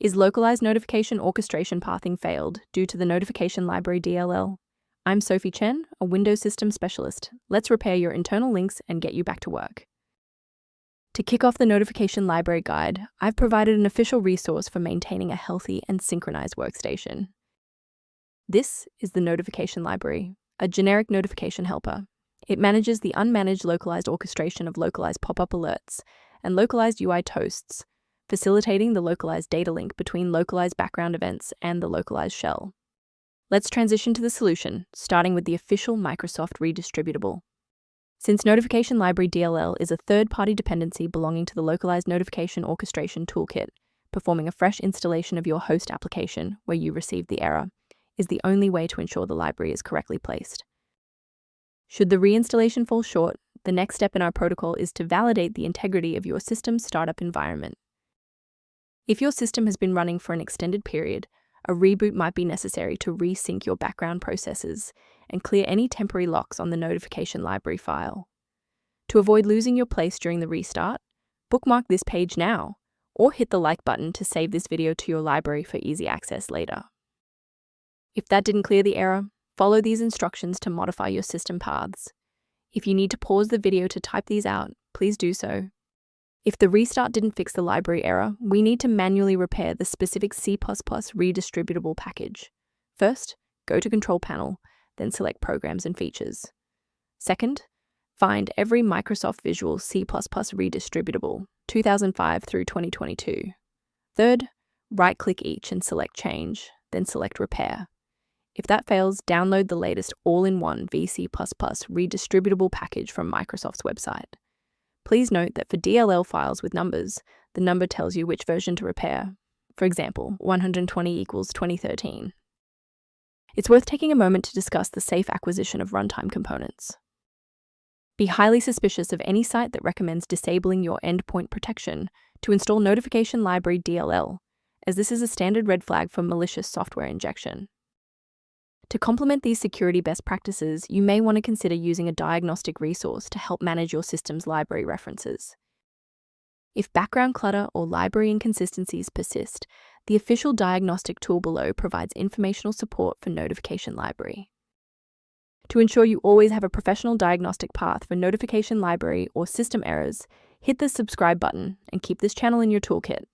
Is localized notification orchestration pathing failed due to the notification library DLL? I'm Sophie Chen, a Windows System Specialist. Let's repair your internal links and get you back to work. To kick off the notification library guide, I've provided an official resource for maintaining a healthy and synchronized workstation. This is the notification library, a generic notification helper. It manages the unmanaged localized orchestration of localized pop-up alerts and localized UI toasts, facilitating the localized data link between localized background events and the localized shell. Let's transition to the solution, starting with the official Microsoft redistributable. Since Notification Library DLL is a third-party dependency belonging to the Localized Notification Orchestration Toolkit, performing a fresh installation of your host application where you received the error is the only way to ensure the library is correctly placed. Should the reinstallation fall short, the next step in our protocol is to validate the integrity of your system's startup environment. If your system has been running for an extended period, a reboot might be necessary to resync your background processes and clear any temporary locks on the notification library file. To avoid losing your place during the restart, bookmark this page now, or hit the like button to save this video to your library for easy access later. If that didn't clear the error, follow these instructions to modify your system paths. If you need to pause the video to type these out, please do so. If the restart didn't fix the library error, we need to manually repair the specific C++ redistributable package. First, go to Control Panel, then select Programs and Features. Second, find every Microsoft Visual C++ redistributable, 2005 through 2022. Third, right-click each and select Change, then select Repair. If that fails, download the latest all-in-one VC++ redistributable package from Microsoft's website. Please note that for DLL files with numbers, the number tells you which version to repair. For example, 120 equals 2013. It's worth taking a moment to discuss the safe acquisition of runtime components. Be highly suspicious of any site that recommends disabling your endpoint protection to install Notification Library DLL, as this is a standard red flag for malicious software injection. To complement these security best practices, you may want to consider using a diagnostic resource to help manage your system's library references. If background clutter or library inconsistencies persist, the official diagnostic tool below provides informational support for Notification Library. To ensure you always have a professional diagnostic path for Notification Library or system errors, hit the subscribe button and keep this channel in your toolkit.